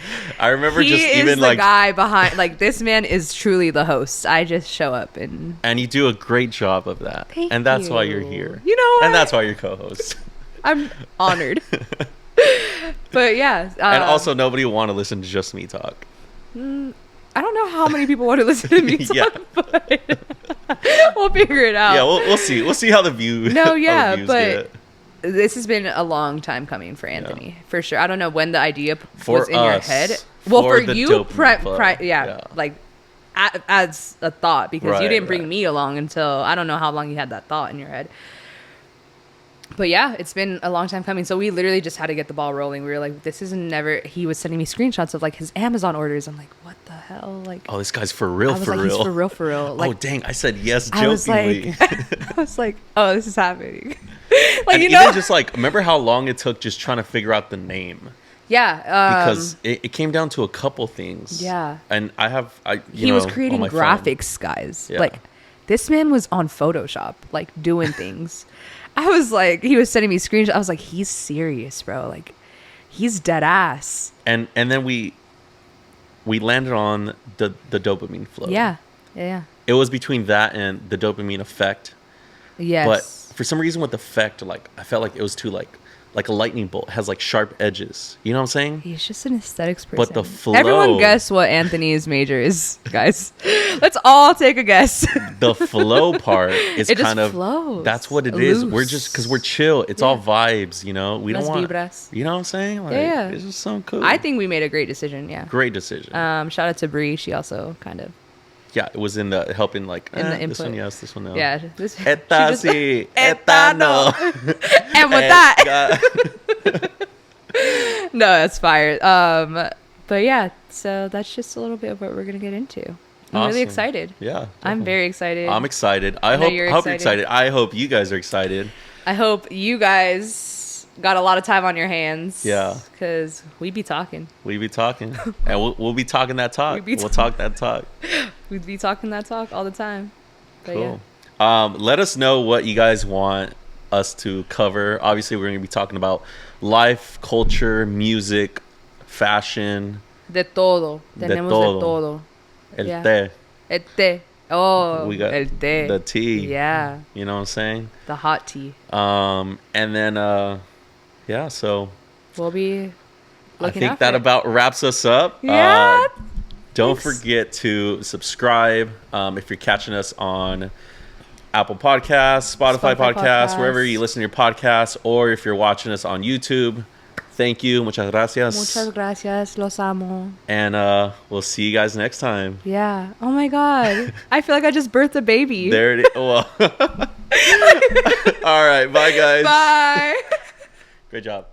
I remember he just even is like the guy behind. Like, this man is truly the host. I just show up and you do a great job of that. Thank and that's you. why you're here. You know what? And that's why you're co-host. I'm honored. But yeah. And also, nobody will want to listen to just me talk. I don't know how many people want to listen to me talk, but we'll figure it out. Yeah, we'll see. We'll see how the view. No, yeah, views but get. This has been a long time coming for Anthony, for sure. I don't know when the idea For was in us, your head. Well, for the you, dopamine yeah, like as a thought, because you didn't bring right. me along until I don't know how long you had that thought in your head. But yeah, it's been a long time coming. So we literally just had to get the ball rolling. We were like, this is never... He was sending me screenshots of like his Amazon orders. I'm like, what the hell? Like, Oh, this guy's for real, I was for like, real. he's for real. Like, Oh, dang. I said yes I was jokingly. like, I was like, oh, this is happening. Like, And you even know? just like, remember how long it took just trying to figure out the name? Yeah. Because it came down to a couple things. Yeah. And he was on creating my phone. graphics, guys. Yeah. Like, this man was on Photoshop, like, doing things. I was like, he was sending me screenshots. I was like, he's serious, bro. Like, he's dead ass. And then we landed on the dopamine flow. Yeah. It was between that and the dopamine effect. Yes. But for some reason with effect, like, I felt like it was too like a lightning bolt. It has like sharp edges. You know what I'm saying? He's just an aesthetics person. But the flow... Everyone guess what Anthony's major is, guys. Let's all take a guess. The flow part is it kind just of... flows. That's what it Loose. is. We're just... Because we're chill. It's all vibes, you know? We Las don't want... vibras. You know what I'm saying? Like, Yeah. It's just so cool. I think we made a great decision, yeah. Great decision. Shout out to Bree. She also kind of... Yeah, it was in the... Helping like... In the this one input. yes, this one no. Yeah. This, Eta sí. Eta no. And with that... No, that's fire. But yeah, so that's just a little bit of what we're gonna get into. I'm really Awesome. excited. Yeah. I'm definitely. very excited. I'm excited. I know hope you're you're excited. excited. I hope you guys are excited. I hope you guys got a lot of time on your hands. Yeah. Because we be talking. We be talking. And we'll be talking that talk. We be We'll talk that talk. We'd be talking that talk all the time. But Cool. yeah. Let us know what you guys want us to cover. Obviously, we're going to be talking about life, culture, music, fashion. De todo. Tenemos de todo. El Yeah. té. El té. Oh, We got el té. the tea. Yeah. You know what I'm saying? The hot tea. And then, yeah, so We'll be I looking think out that for it. about wraps us up. Yeah. Don't Thanks. forget to subscribe if you're catching us on Apple Podcasts, Spotify Podcasts, wherever you listen to your podcasts, or if you're watching us on YouTube. Thank you. Muchas gracias. Muchas gracias. Los amo. And we'll see you guys next time. Yeah. Oh my God. I feel like I just birthed a baby. There it is. Well. All right. Bye, guys. Bye. Great job.